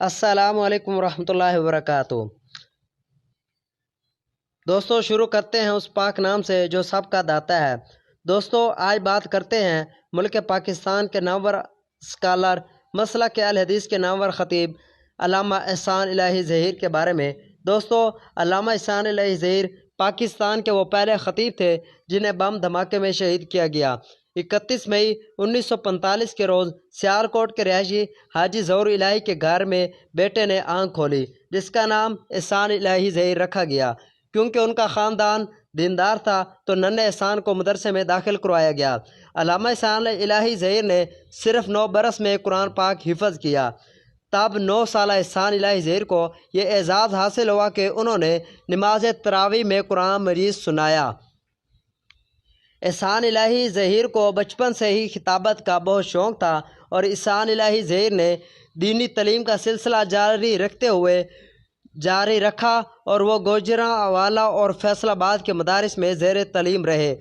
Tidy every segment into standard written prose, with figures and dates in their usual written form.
السلام علیکم ورحمۃ اللہ وبرکاتہ۔ دوستو شروع کرتے ہیں اس پاک نام سے جو سب کا داتا ہے۔ دوستو آج بات کرتے ہیں ملک پاکستان کے نامور اسکالر، مسلک اہل حدیث کے نامور خطیب علامہ احسان الہی ظہیر کے بارے میں۔ دوستو علامہ احسان الہی ظہیر پاکستان کے وہ پہلے خطیب تھے جنہیں بم دھماکے میں شہید کیا گیا۔ 31 مئی 1945 کے روز سیالکوٹ کے رہائشی حاجی ظہور الہی کے گھر میں بیٹے نے آنکھ کھولی، جس کا نام احسان الہی ظہیر رکھا گیا۔ کیونکہ ان کا خاندان دیندار تھا تو ننھے احسان کو مدرسے میں داخل کروایا گیا۔ علامہ احسان الہی ظہیر نے صرف 9 برس میں قرآن پاک حفظ کیا۔ تب 9 سالہ احسان الہی ظہیر کو یہ اعزاز حاصل ہوا کہ انہوں نے نماز تراویح میں قرآن مجید سنایا۔ احسان الہی ظہیر کو بچپن سے ہی خطابت کا بہت شوق تھا اور احسان الہی ظہیر نے دینی تعلیم کا سلسلہ جاری رکھا اور وہ گوجرانوالہ اور فیصل آباد کے مدارس میں زیر تعلیم رہے۔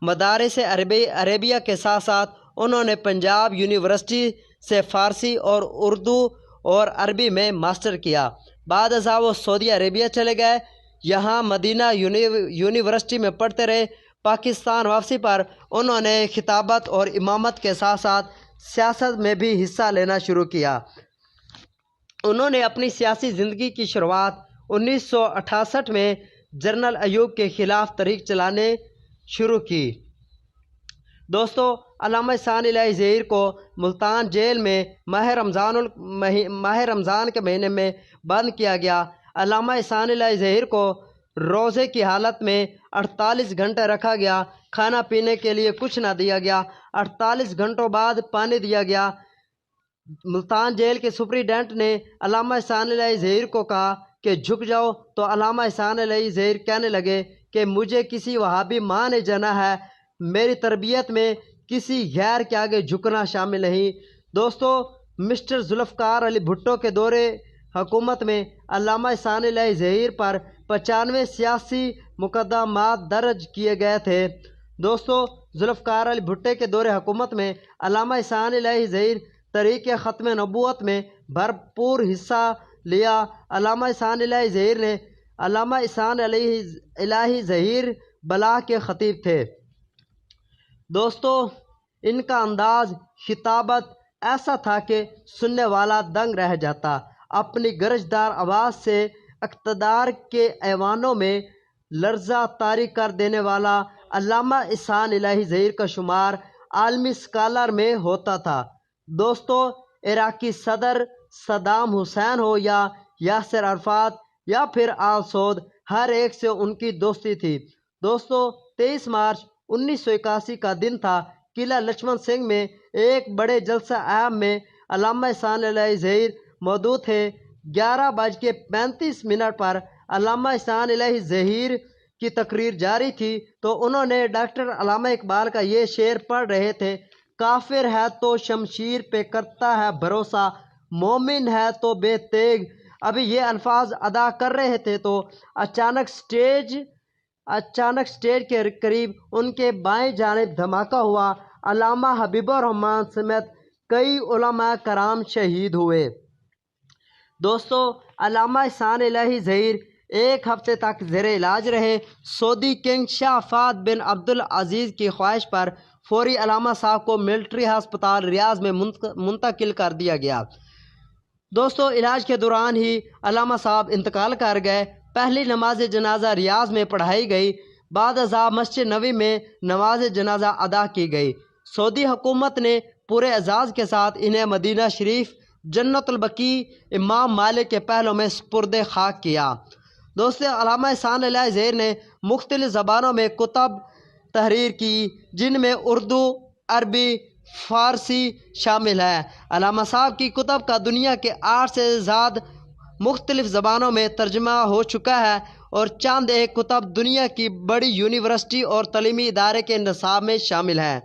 مدارس عربیہ کے ساتھ ساتھ انہوں نے پنجاب یونیورسٹی سے فارسی اور اردو اور عربی میں ماسٹر کیا۔ بعد ازاں وہ سعودی عربیہ چلے گئے، یہاں مدینہ یونیورسٹی میں پڑھتے رہے۔ پاکستان واپسی پر انہوں نے خطابت اور امامت کے ساتھ ساتھ سیاست میں بھی حصہ لینا شروع کیا۔ انہوں نے اپنی سیاسی زندگی کی شروعات 1968 میں جنرل ایوب کے خلاف تحریک چلانے شروع کی۔ دوستو علامہ احسان الہی ظہیر کو ملتان جیل میں ماہ رمضان کے مہینے میں بند کیا گیا۔ علامہ احسان الہی ظہیر کو روزے کی حالت میں 48 گھنٹے رکھا گیا، کھانا پینے کے لیے کچھ نہ دیا گیا۔ 48 گھنٹوں بعد پانی دیا گیا۔ ملتان جیل کے سپرنٹینڈنٹ نے علامہ احسان الہی ظہیر کو کہا کہ جھک جاؤ، تو علامہ احسان الہی ظہیر کہنے لگے کہ مجھے کسی وہابی ماں نے جانا ہے، میری تربیت میں کسی غیر کے آگے جھکنا شامل نہیں۔ دوستو مسٹر ذوالفقار علی بھٹو کے دور حکومت میں علامہ احسان الہی ظہیر پر 95 سیاسی مقدمات درج کیے گئے تھے۔ دوستو ذوالفقار علی بھٹو کے دور حکومت میں علامہ احسان الہی ظہیر تحریک ختم نبوت میں بھرپور حصہ لیا۔ علامہ احسان الہی ظہیر نے علامہ احسان الہی ظہیر بلاغ کے خطیب تھے۔ دوستو ان کا انداز خطابت ایسا تھا کہ سننے والا دنگ رہ جاتا۔ اپنی گرجدار آواز سے اقتدار کے ایوانوں میں لرزہ طاری کر دینے والا علامہ احسان الہی ظہیر کا شمار عالمی اسکالر میں ہوتا تھا۔ دوستو عراقی صدر صدام حسین ہو یا یاسر عرفات یا پھر آل سعود، ہر ایک سے ان کی دوستی تھی۔ دوستو 23 مارچ 1981 کا دن تھا۔ قلعہ لچمن سنگھ میں ایک بڑے جلسہ عام میں علامہ احسان الہی ظہیر موجود تھے۔ 11:35 پر علامہ احسان الہی ظہیر کی تقریر جاری تھی تو انہوں نے ڈاکٹر علامہ اقبال کا یہ شعر پڑھ رہے تھے: کافر ہے تو شمشیر پہ کرتا ہے بھروسہ، مومن ہے تو بے تیغ۔ ابھی یہ الفاظ ادا کر رہے تھے تو اچانک سٹیج کے قریب ان کے بائیں جانب دھماکہ ہوا۔ علامہ حبیب الرحمن سمیت کئی علماء کرام شہید ہوئے۔ دوستو علامہ احسان الہی ظہیر 1 ہفتے تک زیر علاج رہے۔ سعودی کنگ شاہ فہد بن عبدالعزیز کی خواہش پر فوری علامہ صاحب کو ملٹری ہسپتال ریاض میں منتقل کر دیا گیا۔ دوستو علاج کے دوران ہی علامہ صاحب انتقال کر گئے۔ پہلی نماز جنازہ ریاض میں پڑھائی گئی، بعد ازاں مسجد نبوی میں نماز جنازہ ادا کی گئی۔ سعودی حکومت نے پورے اعزاز کے ساتھ انہیں مدینہ شریف جنت البقیع امام مالک کے پہلو میں سپرد خاک کیا۔ دوستو علامہ احسان الہی ظہیر نے مختلف زبانوں میں کتب تحریر کی، جن میں اردو، عربی، فارسی شامل ہے۔ علامہ صاحب کی کتب کا دنیا کے 8 سے زیادہ مختلف زبانوں میں ترجمہ ہو چکا ہے اور چند ایک کتب دنیا کی بڑی یونیورسٹی اور تعلیمی ادارے کے نصاب میں شامل ہیں۔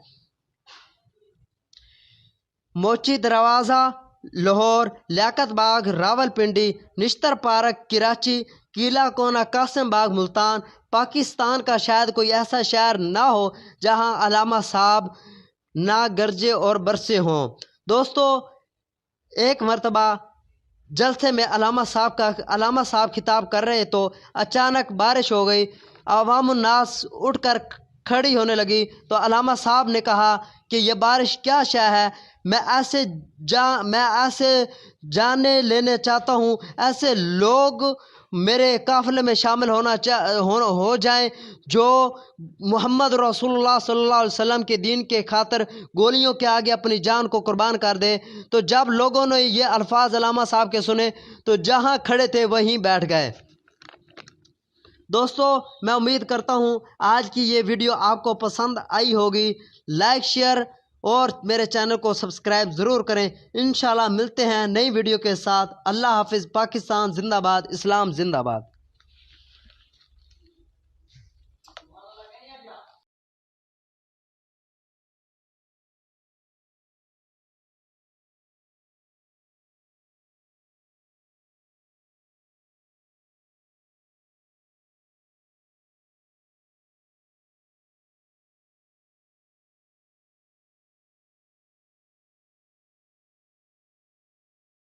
موچی دروازہ لاہور، لیاقت باغ راولپنڈی، نشتر پارک کراچی، قلعہ کونا قاسم باغ ملتان۔ پاکستان کا شاید کوئی ایسا شہر نہ ہو جہاں علامہ صاحب نہ گرجے اور برسے ہوں۔ دوستو ایک مرتبہ جلسے میں علامہ صاحب خطاب کر رہے تو اچانک بارش ہو گئی، عوام الناس اٹھ کر کھڑی ہونے لگی تو علامہ صاحب نے کہا کہ یہ بارش کیا شے ہے، میں ایسے جانے لینے چاہتا ہوں، ایسے لوگ میرے قافلے میں شامل ہو جائیں جو محمد رسول اللہ صلی اللہ علیہ وسلم کے دین کے خاطر گولیوں کے آگے اپنی جان کو قربان کر دے۔ تو جب لوگوں نے یہ الفاظ علامہ صاحب کے سنے تو جہاں کھڑے تھے وہیں بیٹھ گئے۔ دوستو، میں امید کرتا ہوں آج کی یہ ویڈیو آپ کو پسند آئی ہوگی۔ لائک، شیئر اور میرے چینل کو سبسکرائب ضرور کریں۔ انشاءاللہ ملتے ہیں نئی ویڈیو کے ساتھ۔ اللہ حافظ۔ پاکستان زندہ باد، اسلام زندہ باد۔